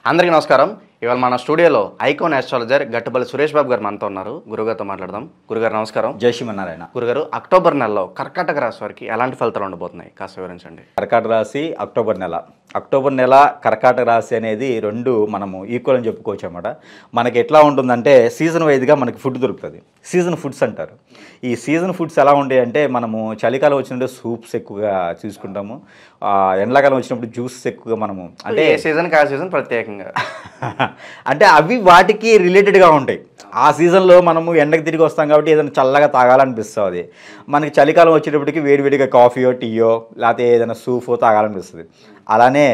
అందరికీ నమస్కారం. ఇవాళ మన స్టూడియోలో ఐకాన్ ఆస్ట్రాలజర్ గట్టుపల్లి సురేష్ బాబు గారు మనతో ఉన్నారు. గురుగారితో మాట్లాడదాం. గురుగారు నమస్కారం. జై శ్రీమన్నారాయణ. గురుగారు, అక్టోబర్ నెలలో కర్కాటక రాశి వారికి ఎలాంటి ఫలితాలు ఉండబోతున్నాయి కాస్త వివరించండి. కర్కాటక రాశి అక్టోబర్ నెల కర్కాటక రాశి అనేది రెండు మనము ఈక్వల్ అని చెప్పుకోవచ్చు అన్నమాట. మనకి ఎట్లా ఉంటుందంటే సీజన్ వైజ్గా మనకి ఫుడ్ దొరుకుతుంది. సీజన్ ఫుడ్స్ అంటారు. ఈ సీజన్ ఫుడ్స్ ఎలా ఉంటాయి అంటే మనము చలికాలం వచ్చినప్పుడు సూప్స్ ఎక్కువగా తీసుకుంటాము, ఎండాకాలం వచ్చినప్పుడు జ్యూసెస్ ఎక్కువగా మనము అంటే ఏ సీజన్కి ఆ సీజన్ ప్రత్యేకంగా అంటే అవి వాటికి రిలేటెడ్గా ఉంటాయి. ఆ సీజన్లో మనము ఎండకు తిరిగి వస్తాం కాబట్టి ఏదైనా చల్లగా తాగాలనిపిస్తుంది. మనకి చలికాలం వచ్చేటప్పటికి వేడివేడిగా కాఫీయో టీయో లేకపోతే ఏదైనా సూపో తాగాలనిపిస్తుంది. అలానే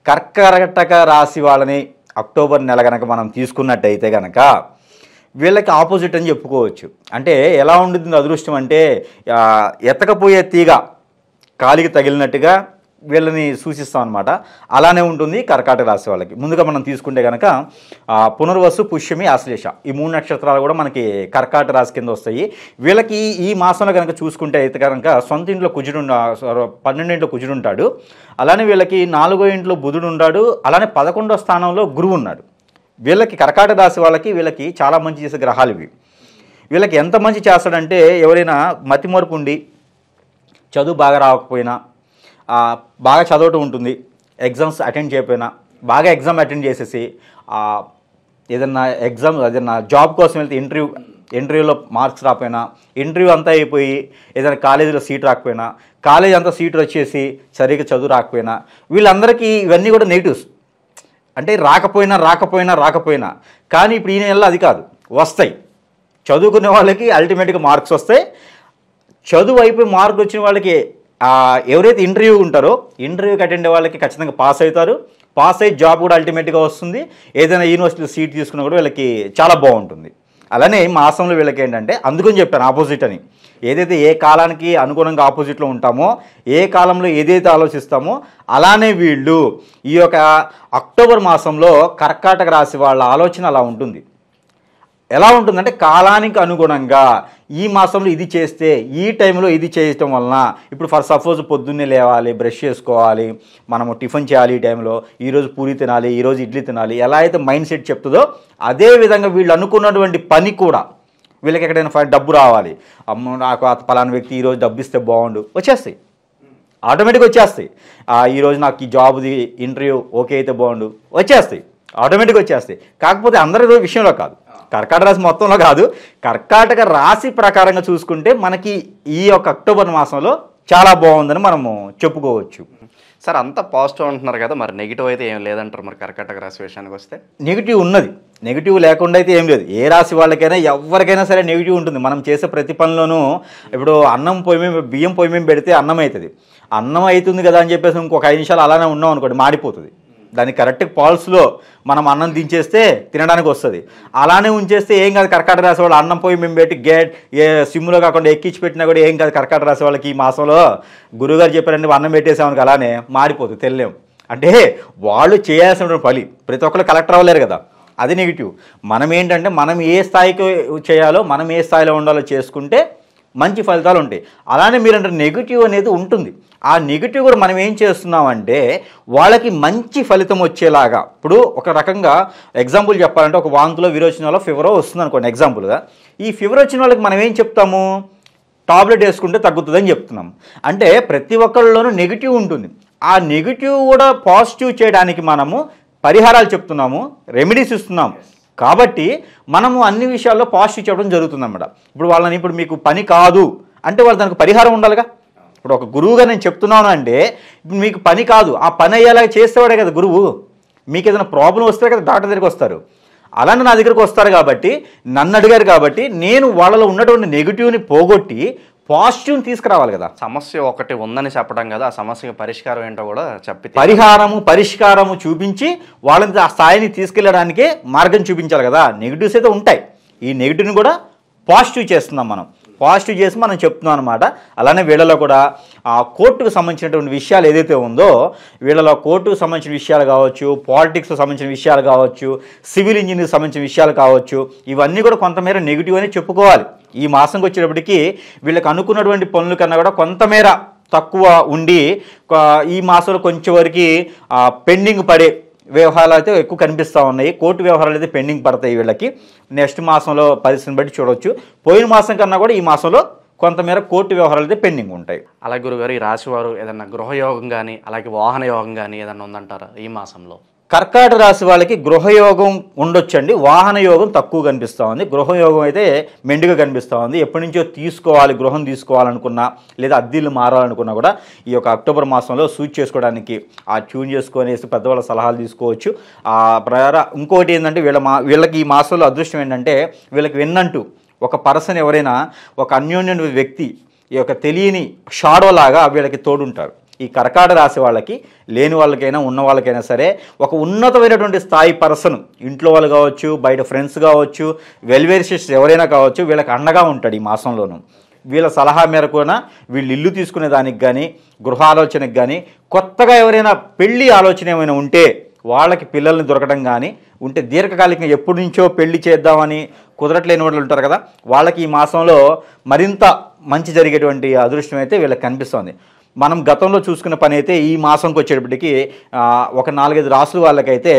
కర్కాటక రాశి వాళ్ళని అక్టోబర్ నెల కనుక మనం తీసుకున్నట్టయితే కనుక వీళ్ళకి ఆపోజిట్ అని చెప్పుకోవచ్చు. అంటే ఎలా ఉంటుంది అదృష్టం అంటే ఎత్తకపోయే తీగ కాలికి తగిలినట్టుగా వీళ్ళని సూచిస్తాం అనమాట. అలానే ఉంటుంది కర్కాటక రాశి వాళ్ళకి. ముందుగా మనం తీసుకుంటే కనుక పునర్వసు, పుష్యమి, ఆశ్లేష ఈ మూడు నక్షత్రాలు కూడా మనకి కర్కాటక రాశి కింద వస్తాయి. వీళ్ళకి ఈ మాసంలో కనుక చూసుకుంటే అయితే కనుక సొంత ఇంట్లో కుజుడు 12 ఇంట్లో కుజుడు ఉంటాడు. అలానే వీళ్ళకి 4వ ఇంట్లో బుధుడు ఉన్నాడు. అలానే 11వ స్థానంలో గురువు ఉన్నాడు. వీళ్ళకి కర్కాటక రాశి వాళ్ళకి వీళ్ళకి చాలా మంచి చేసే గ్రహాలు ఇవి. వీళ్ళకి ఎంత మంచి చేస్తాడంటే ఎవరైనా మతిమరుపు ఉండి చదువు బాగా రాకపోయినా, బాగా చదవటం ఉంటుంది, ఎగ్జామ్స్ అటెండ్ చేయకపోయినా బాగా ఎగ్జామ్ అటెండ్ చేసేసి ఏదైనా జాబ్ కోసం వెళ్తే ఇంటర్వ్యూలో మార్క్స్ రాకపోయినా, ఇంటర్వ్యూ అంతా అయిపోయి ఏదైనా కాలేజీలో సీట్ రాకపోయినా, కాలేజీ అంతా సీట్ వచ్చేసి సరిగ్గా చదువు రాకపోయినా, వీళ్ళందరికీ ఇవన్నీ కూడా నెగిటివ్స్. అంటే రాకపోయినా కానీ ఇప్పుడు ఈ నెలలో అది కాదు, వస్తాయి. చదువుకునే వాళ్ళకి అల్టిమేట్గా మార్క్స్ వస్తాయి. చదువు అయిపోయి మార్కులు వచ్చిన వాళ్ళకి ఎవరైతే ఇంటర్వ్యూ ఉంటారో ఇంటర్వ్యూకి అటెండ్ అయ్యే వాళ్ళకి ఖచ్చితంగా పాస్ అవుతారు. పాస్ అయ్యి జాబ్ కూడా అల్టిమేట్గా వస్తుంది. ఏదైనా యూనివర్సిటీలో సీట్ తీసుకున్నా కూడా వీళ్ళకి చాలా బాగుంటుంది. అలానే మాసంలో వీళ్ళకి ఏంటంటే అందుకని చెప్పాను ఆపోజిట్ అని. ఏదైతే ఏ కాలానికి అనుగుణంగా ఆపోజిట్లో ఉంటామో, ఏ కాలంలో ఏదైతే ఆలోచిస్తామో అలానే వీళ్ళు ఈ యొక్క అక్టోబర్ మాసంలో కర్కాటక రాశి వాళ్ళ ఆలోచన అలా ఉంటుంది. ఎలా ఉంటుందంటే కాలానికి అనుగుణంగా ఈ మాసంలో ఇది చేస్తే, ఈ టైంలో ఇది చేయటం వలన, ఇప్పుడు ఫర్ సపోజ్ పొద్దున్నే లేవాలి, బ్రష్ చేసుకోవాలి, మనము టిఫిన్ చేయాలి, ఈ టైంలో ఈరోజు పూరి తినాలి, ఈరోజు ఇడ్లీ తినాలి, ఎలా అయితే మైండ్ సెట్ చెప్తుందో అదే విధంగా వీళ్ళు అనుకున్నటువంటి పని కూడా వీళ్ళకి ఎక్కడైనా డబ్బు రావాలి, అమ్మ నాకు పలానా వ్యక్తి ఈరోజు డబ్బు ఇస్తే బాగుండు, వచ్చేస్తాయి, ఆటోమేటిక్గా వచ్చేస్తాయి. ఈరోజు నాకు ఈ జాబ్ది ఇంటర్వ్యూ ఓకే అయితే బాగుండు, వచ్చేస్తాయి, ఆటోమేటిక్గా వచ్చేస్తాయి. కాకపోతే అందరి విషయంలో కాదు, కర్కాటక రాశి మొత్తంలో కాదు, కర్కాటక రాశి ప్రకారంగా చూసుకుంటే మనకి ఈ యొక్క అక్టోబర్ మాసంలో చాలా బాగుందని మనము చెప్పుకోవచ్చు. సార్, అంతా పాజిటివ్ అంటున్నారు కదా, మరి నెగిటివ్ అయితే ఏం లేదంటారు మరి కర్కాటక రాశి విషయానికి వస్తే? నెగిటివ్ ఉన్నది. నెగిటివ్ లేకుండా అయితే ఏం లేదు. ఏ రాశి వాళ్ళకైనా ఎవరికైనా సరే నెగిటివ్ ఉంటుంది. మనం చేసే ప్రతి పనిలోనూ ఇప్పుడు బియ్యం పొయ్యి మేము పెడితే అన్నం అవుతుంది. అన్నం అవుతుంది కదా అని చెప్పేసి ఇంకొక 5 నిమిషాలు అలానే ఉన్నాం అనుకోండి, మాడిపోతుంది. దాన్ని కరెక్ట్ పాల్స్లో మనం అన్నం దించేస్తే తినడానికి వస్తుంది. అలానే ఉంచేస్తే ఏం కాదు. కర్కాటక రాశి వాళ్ళు అన్నం పోయి మేము పెట్టి సిమ్లో కాకుండా ఎక్కించి పెట్టినా కూడా ఏం కాదు. కర్కాటక రాశి వాళ్ళకి ఈ మాసంలో గురువుగారు చెప్పారంటే అన్నం పెట్టేసామని అలానే మాడిపోతుంది, తెలియలేము. అంటే వాళ్ళు చేయాల్సిన పని ప్రతి ఒక్కరు కలెక్టర్ అవ్వలేరు కదా, అది నెగిటివ్. మనం ఏంటంటే మనం ఏ స్థాయికి చేయాలో, మనం ఏ స్థాయిలో ఉండాలో చేసుకుంటే మంచి ఫలితాలు ఉంటాయి. అలానే మీరంటే నెగిటివ్ అనేది ఉంటుంది. ఆ నెగిటివ్ కూడా మనం ఏం చేస్తున్నామంటే వాళ్ళకి మంచి ఫలితం వచ్చేలాగా, ఇప్పుడు ఒక రకంగా ఎగ్జాంపుల్ చెప్పాలంటే ఒక వాంతులో, విరోచనాలో, ఫీవరో వస్తుంది అనుకోండి ఎగ్జాంపుల్గా. ఈ ఫీవర్ వచ్చిన వాళ్ళకి మనం ఏం చెప్తాము? టాబ్లెట్ వేసుకుంటే తగ్గుతుందని చెప్తున్నాం. అంటే ప్రతి ఒక్కళ్ళలోనూ నెగిటివ్ ఉంటుంది. ఆ నెగిటివ్ కూడా పాజిటివ్ చేయడానికి మనము పరిహారాలు చెప్తున్నాము, రెమెడీస్ ఇస్తున్నాము. కాబట్టి మనము అన్ని విషయాల్లో పాజిటివ్ చెప్పడం జరుగుతుందన్నమాట. ఇప్పుడు మీకు పని కాదు అంటే వాళ్ళు దానికి పరిహారం ఉండాలిగా. ఇప్పుడు ఒక గురువుగా నేను చెప్తున్నాను అంటే ఇప్పుడు మీకు పని కాదు, ఆ పని అయ్యేలాగా చేసేవాడే కదా గురువు. మీకు ఏదైనా ప్రాబ్లం వస్తే కదా డాక్టర్ దగ్గరికి వస్తారు. అలానే నా దగ్గరికి వస్తారు కాబట్టి, నన్ను అడిగారు కాబట్టి నేను వాళ్ళలో ఉన్నటువంటి నెగిటివ్ని పోగొట్టి పాజిటివ్ని తీసుకురావాలి కదా. సమస్య ఒకటి ఉందని చెప్పడం కదా, ఆ సమస్యకి పరిష్కారం ఏంటో కూడా చెప్పి పరిష్కారము చూపించి వాళ్ళని ఆ స్థాయిని తీసుకెళ్ళడానికే మార్గం చూపించాలి కదా. నెగిటివ్స్ అయితే ఉంటాయి, ఈ నెగిటివ్ని కూడా పాజిటివ్ చేస్తున్నాం మనం. పాజిటివ్ చేసి మనం చెప్తున్నాం అనమాట. అలానే వీళ్ళలో కూడా ఆ కోర్టుకు సంబంధించినటువంటి విషయాలు ఏదైతే ఉందో, వీళ్ళలో కోర్టుకు సంబంధించిన విషయాలు కావచ్చు, పాలిటిక్స్కి సంబంధించిన విషయాలు కావచ్చు, సివిల్ ఇంజనీరింగ్కి సంబంధించిన విషయాలు కావచ్చు, ఇవన్నీ కూడా కొంతమేర నెగిటివ్ అని చెప్పుకోవాలి. ఈ మాసంకి వచ్చేటప్పటికి వీళ్ళకి అనుకున్నటువంటి పనుల కన్నా కూడా కొంతమేర తక్కువ ఉండి ఈ మాసంలో కొంచెం వరకు పెండింగ్ పడే వ్యవహారాలు అయితే ఎక్కువ కనిపిస్తూ ఉన్నాయి. కోర్టు వ్యవహారాలు అయితే పెండింగ్ పడతాయి వీళ్ళకి. నెక్స్ట్ మాసంలో పరిస్థితిని బట్టి చూడవచ్చు. పోయిన మాసం కన్నా కూడా ఈ మాసంలో కొంతమేర కోర్టు వ్యవహారాలు అయితే పెండింగ్ ఉంటాయి. అలాగే గురుగారు, ఈ రాశి వారు ఏదన్నా గృహయోగం కానీ అలాగే వాహన యోగం కానీ ఏదన్నా ఉందంటారా ఈ మాసంలో? కర్కాటక రాశి వాళ్ళకి గృహయోగం ఉండొచ్చండి. వాహన యోగం తక్కువ కనిపిస్తూ ఉంది. గృహయోగం అయితే మెండుగా కనిపిస్తూ ఉంది. ఎప్పటి నుంచో తీసుకోవాలి, గృహం తీసుకోవాలనుకున్నా లేదా అద్దెలు మారాలనుకున్నా కూడా ఈ యొక్క అక్టోబర్ మాసంలో సూట్ చేసుకోవడానికి ట్యూన్ చేసుకునేసి పెద్దవాళ్ళ సలహాలు తీసుకోవచ్చు. ఇంకోటి ఏంటంటే వీళ్ళకి ఈ మాసంలో అదృష్టం ఏంటంటే వీళ్ళకి విన్నంటూ ఒక పర్సన్, ఎవరైనా ఒక అన్యోన్య వ్యక్తి, ఈ యొక్క తెలియని షాడో లాగా వీళ్ళకి తోడుంటారు. ఈ కర్కాటక రాశి వాళ్ళకి, లేని వాళ్ళకైనా ఉన్న వాళ్ళకైనా సరే, ఒక ఉన్నతమైనటువంటి స్థాయి పర్సన్, ఇంట్లో వాళ్ళు కావచ్చు, బయట ఫ్రెండ్స్ కావచ్చు, వెల్వేరిషియస్ ఎవరైనా కావచ్చు, వీళ్ళకి అండగా ఉంటాడు ఈ మాసంలోనూ. వీళ్ళ సలహా మేరకునా వీళ్ళు ఇల్లు తీసుకునే దానికి కానీ, గృహ ఆలోచనకు కానీ, కొత్తగా ఎవరైనా పెళ్లి ఆలోచన ఏమైనా ఉంటే వాళ్ళకి పిల్లల్ని దొరకడం కానీ ఉంటే, దీర్ఘకాలికంగా ఎప్పటి నుంచో పెళ్లి చేద్దామని కుదరట్లేని వాళ్ళు ఉంటారు కదా, వాళ్ళకి ఈ మాసంలో మరింత మంచి జరిగేటువంటి అదృష్టం అయితే వీళ్ళకి కనిపిస్తుంది. మనం గతంలో చూసుకున్న పని అయితే ఈ మాసంకి వచ్చేటప్పటికి ఒక 4-5 రాసుల వాళ్ళకైతే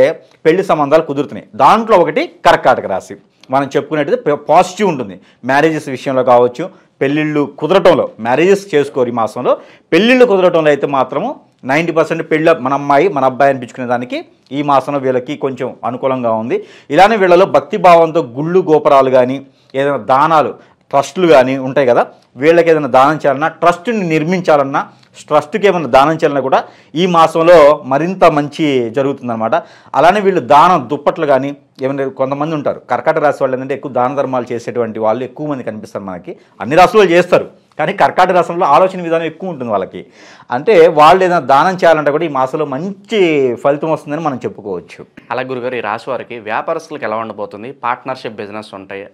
పెళ్లి సంబంధాలు కుదురుతున్నాయి. దాంట్లో ఒకటి కర్కాటక రాశి. మనం చెప్పుకునేది పాజిటివ్ ఉంటుంది. మ్యారేజెస్ విషయంలో కావచ్చు, పెళ్ళిళ్ళు కుదరటంలో, మ్యారేజెస్ చేసుకోరు ఈ మాసంలో, పెళ్ళిళ్ళు కుదరటంలో అయితే మాత్రము 90% పెళ్ళ మన అమ్మాయి మన అబ్బాయి అనిపించుకునే దానికి ఈ మాసంలో వీళ్ళకి కొంచెం అనుకూలంగా ఉంది. ఇలానే వీళ్ళలో భక్తి భావంతో గుళ్ళు గోపురాలు కానీ, ఏదైనా దానాలు, ట్రస్టులు కానీ ఉంటాయి కదా, వీళ్ళకి ఏదైనా దానం చేయాలన్నా, ట్రస్ట్ని నిర్మించాలన్నా, ట్రస్ట్కి ఏమైనా దానం చేయాలన్నా కూడా ఈ మాసంలో మరింత మంచి జరుగుతుందన్నమాట. అలానే వీళ్ళు దానం, దుప్పట్లు కానీ ఏమైనా, కొంతమంది ఉంటారు కర్కాటక రాశి వాళ్ళు ఏంటంటే ఎక్కువ దాన ధర్మాలు చేసేటువంటి వాళ్ళు ఎక్కువ మంది కనిపిస్తారు మనకి. అన్ని రాశులు చేస్తారు, కానీ కర్కాటక రాశిలో ఆలోచన విధానం ఎక్కువ ఉంటుంది వాళ్ళకి. అంటే వాళ్ళు ఏదైనా దానం చేయాలంటే కూడా ఈ మాసంలో మంచి ఫలితం వస్తుందని మనం చెప్పుకోవచ్చు. అలా గురుగారు, ఈ రాశి వారికి వ్యాపారస్తులకు ఎలా ఉండబోతుంది? పార్ట్నర్షిప్ బిజినెస్ ఉంటాయి,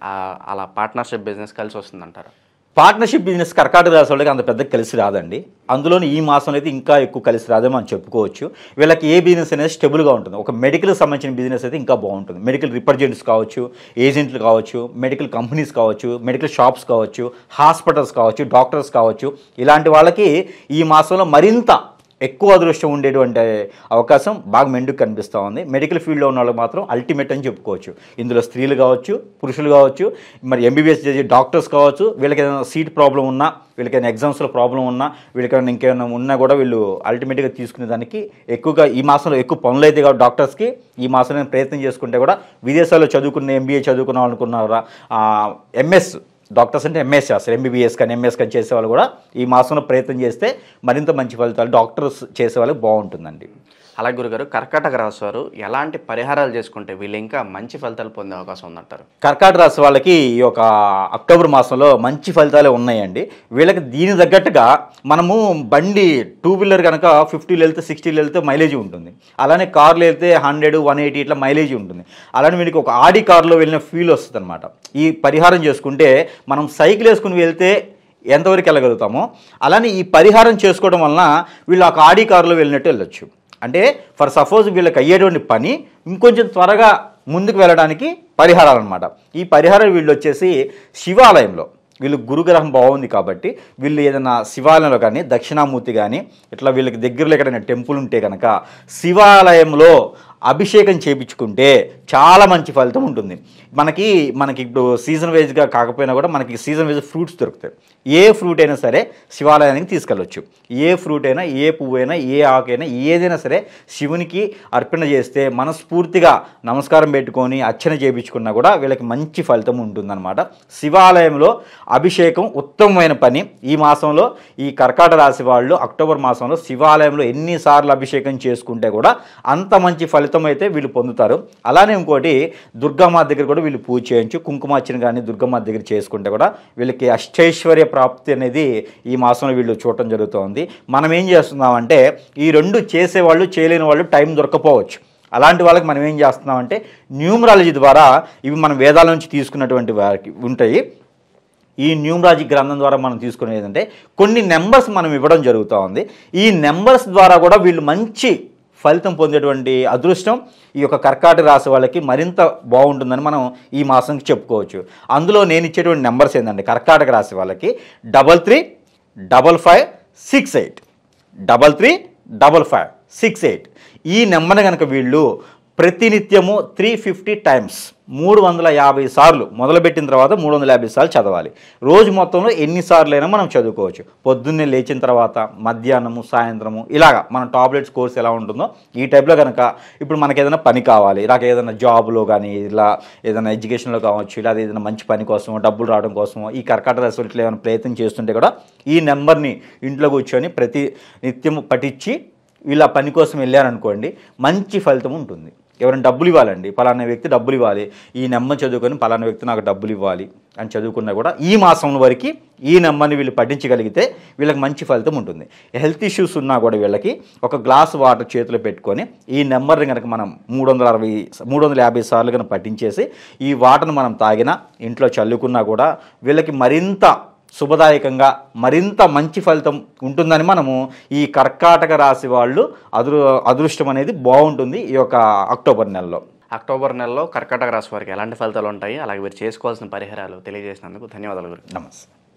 అలా పార్ట్నర్షిప్ బిజినెస్ కలిసి వస్తుందంటారు? పార్ట్నర్షిప్ బిజినెస్ కర్కాటక రాశి వాళ్ళకి అంత పెద్ద కలిసి రాదండి. అందులోని ఈ మాసంలో అయితే ఇంకా ఎక్కువ కలిసి రాదని మనం చెప్పుకోవచ్చు. వీళ్ళకి ఏ బిజినెస్ అనేది స్టెబుల్గా ఉంటుంది. ఒక మెడికల్ సంబంధించిన బిజినెస్ అయితే ఇంకా బాగుంటుంది. మెడికల్ రిప్రజెంటేటివ్స్ కావచ్చు, ఏజెంట్లు కావచ్చు, మెడికల్ కంపెనీస్ కావచ్చు, మెడికల్ షాప్స్ కావచ్చు, హాస్పిటల్స్ కావచ్చు, డాక్టర్స్ కావచ్చు, ఇలాంటి వాళ్ళకి ఈ మాసంలో మరింత ఎక్కువ అదృష్టం ఉండేటువంటి అవకాశం బాగా మెండుకు కనిపిస్తూ ఉంది. మెడికల్ ఫీల్డ్లో ఉన్న వాళ్ళు మాత్రం అల్టిమేట్ అని చెప్పుకోవచ్చు. ఇందులో స్త్రీలు కావచ్చు, పురుషులు కావచ్చు, మరి ఎంబీబీఎస్ చేసే డాక్టర్స్ కావచ్చు, వీళ్ళకి ఏదైనా సీట్ ప్రాబ్లం ఉన్నా, వీళ్ళకైనా ఎగ్జామ్స్లో ప్రాబ్లం ఉన్నా, వీళ్ళకైనా ఇంకేమైనా ఉన్నా కూడా వీళ్ళు అల్టిమేట్గా తీసుకునే దానికి ఎక్కువగా ఈ మాసంలో ఎక్కువ పనులు అయితే కాబట్టి డాక్టర్స్కి ఈ మాసంలో ప్రయత్నం చేసుకుంటే కూడా విదేశాల్లో చదువుకున్న ఎంబీఏ చదువుకున్నాం అనుకున్నారా, ఎంఎస్ డాక్టర్స్ అంటే ఎంఎస్ చేస్తారు, ఎంబీబీఎస్ కానీ ఎంఎస్ కానీ చేసేవాళ్ళు కూడా ఈ మాసంలో ప్రయత్నం చేస్తే మరింత మంచి ఫలితాలు డాక్టర్స్ చేసే వాళ్ళకి బాగుంటుందండి. అలాగే గురుగారు, కర్కాటక రాశి వారు ఎలాంటి పరిహారాలు చేసుకుంటే వీళ్ళు ఇంకా మంచి ఫలితాలు పొందే అవకాశం ఉందంటారు? కర్కాటక రాశి వాళ్ళకి ఈ యొక్క అక్టోబర్ మాసంలో మంచి ఫలితాలే ఉన్నాయండి. వీళ్ళకి దీని తగ్గట్టుగా మనము బండి 2 వీలర్ కనుక 50 వెళ్తే 60 వెళ్తే మైలేజ్ ఉంటుంది. అలానే కార్లు వెళ్తే 100, 180 ఇట్లా మైలేజ్ ఉంటుంది. అలానే వీళ్ళకి ఒక ఆడి కార్లో వెళ్ళిన ఫీల్ వస్తుంది అనమాట. ఈ పరిహారం చేసుకుంటే మనం సైకిల్ వేసుకుని వెళ్తే ఎంతవరకు వెళ్ళగలుగుతామో, అలానే ఈ పరిహారం చేసుకోవడం వలన వీళ్ళు ఒక ఆడి కారులో వెళ్ళినట్టు వెళ్ళొచ్చు. అంటే ఫర్ సపోజ్ వీళ్ళకి అయ్యేటువంటి పని ఇంకొంచెం త్వరగా ముందుకు వెళ్ళడానికి పరిహారాలు అనమాట. ఈ పరిహారాలు వీళ్ళు వచ్చేసి శివాలయంలో, వీళ్ళు గురుగ్రహం బాగుంది కాబట్టి వీళ్ళు ఏదైనా శివాలయంలో కానీ, దక్షిణామూర్తి కానీ ఇట్లా వీళ్ళకి దగ్గరలో ఎక్కడైనా టెంపుల్ ఉంటే కనుక శివాలయంలో అభిషేకం చేయించుకుంటే చాలా మంచి ఫలితం ఉంటుంది. మనకి ఇప్పుడు సీజన్ వైజ్గా కాకపోయినా కూడా మనకి సీజన్ వైజ్ ఫ్రూట్స్ దొరుకుతాయి. ఏ ఫ్రూట్ అయినా సరే శివాలయానికి తీసుకెళ్ళొచ్చు. ఏ ఫ్రూట్ అయినా, ఏ పువ్వు అయినా, ఏ ఆకైనా, ఏదైనా సరే శివునికి అర్పణ చేస్తే మనస్ఫూర్తిగా నమస్కారం పెట్టుకొని అర్చన చేయించుకున్నా కూడా వీళ్ళకి మంచి ఫలితం ఉంటుందన్నమాట. శివాలయంలో అభిషేకం ఉత్తమమైన పని. ఈ మాసంలో ఈ కర్కాటక రాశి వాళ్ళు అక్టోబర్ మాసంలో శివాలయంలో ఎన్నిసార్లు అభిషేకం చేసుకుంటే కూడా అంత మంచి ఫలితం అయితే వీళ్ళు పొందుతారు. అలానే ఇంకోటి దుర్గామాత దగ్గర కూడా వీళ్ళు పూజ చేయొచ్చు. కుంకుమార్చన కానీ దుర్గామాత దగ్గర చేసుకుంటే కూడా వీళ్ళకి అష్టైశ్వర్య ప్రాప్తి అనేది ఈ మాసంలో వీళ్ళు చూడటం జరుగుతుంది. మనం ఏం చేస్తున్నామంటే ఈ రెండు చేసేవాళ్ళు, చేయలేని వాళ్ళు టైం దొరకపోవచ్చు. అలాంటి వాళ్ళకి మనం ఏం చేస్తున్నామంటే న్యూమరాలజీ ద్వారా, ఇవి మనం వేదాల నుంచి తీసుకున్నటువంటి వారికి ఉంటాయి. ఈ న్యూమరాలజీ గ్రంథం ద్వారా మనం తీసుకునేది ఏంటంటే కొన్ని నెంబర్స్ మనం ఇవ్వడం జరుగుతూ ఉంది. ఈ నెంబర్స్ ద్వారా కూడా వీళ్ళు మంచి ఫలితం పొందేటువంటి అదృష్టం ఈ యొక్క కర్కాటక రాశి వాళ్ళకి మరింత బాగుంటుందని మనం ఈ మాసంకి చెప్పుకోవచ్చు. అందులో నేను ఇచ్చేటువంటి నెంబర్స్ ఏంటంటే కర్కాటక రాశి వాళ్ళకి 335556 335556 68 ఈ నెంబర్ని కనుక వీళ్ళు ప్రతినిత్యము 350 టైమ్స్ 350 సార్లు మొదలుపెట్టిన తర్వాత 350 సార్లు చదవాలి. రోజు మొత్తంలో ఎన్నిసార్లైనా మనం చదువుకోవచ్చు. పొద్దున్నే లేచిన తర్వాత, మధ్యాహ్నము, సాయంత్రము, ఇలాగా మన టాబ్లెట్స్ కోర్స్ ఎలా ఉంటుందో ఈ టైప్లో కనుక ఇప్పుడు మనకి ఏదైనా పని కావాలి, నాకు ఏదైనా జాబ్లో కానీ ఇలా ఏదైనా ఎడ్యుకేషన్లో కావచ్చు, ఇలా ఏదైనా మంచి పని కోసమో, డబ్బులు రావడం కోసమో ఈ కర్కాటక రాశి ఇట్లా ఏమైనా ప్రయత్నం చేస్తుంటే కూడా ఈ నెంబర్ని ఇంట్లో కూర్చొని ప్రతి నిత్యము పఠించి వీళ్ళ పని కోసం వెళ్ళారనుకోండి, మంచి ఫలితం ఉంటుంది. ఎవరైనా డబ్బులు ఇవ్వాలండి, పలానా వ్యక్తి డబ్బులు ఇవ్వాలి, ఈ నెంబర్ చదువుకొని పలానా వ్యక్తి నాకు డబ్బులు ఇవ్వాలి అని చదువుకున్నా కూడా ఈ మాసం వరకు ఈ నెంబర్ని వీళ్ళు పఠించగలిగితే వీళ్ళకి మంచి ఫలితం ఉంటుంది. హెల్త్ ఇష్యూస్ ఉన్నా కూడా వీళ్ళకి ఒక గ్లాస్ వాటర్ చేతిలో పెట్టుకొని ఈ నెంబర్ని కనుక మనం 350 సార్లు కనుక పఠించేసి ఈ వాటర్ను మనం తాగినా, ఇంట్లో చల్లుకున్నా కూడా వీళ్ళకి మరింత శుభదాయకంగా మరింత మంచి ఫలితం ఉంటుందని మనము ఈ కర్కాటక రాశి వాళ్ళు అదృష్టం అనేది బాగుంటుంది ఈ యొక్క అక్టోబర్ నెలలో. అక్టోబర్ నెలలో కర్కాటక రాశి వారికి ఎలాంటి ఫలితాలు ఉంటాయి, అలాగే మీరు చేసుకోవాల్సిన పరిహారాలు తెలియజేసినందుకు ధన్యవాదాలు గురు. నమస్తే.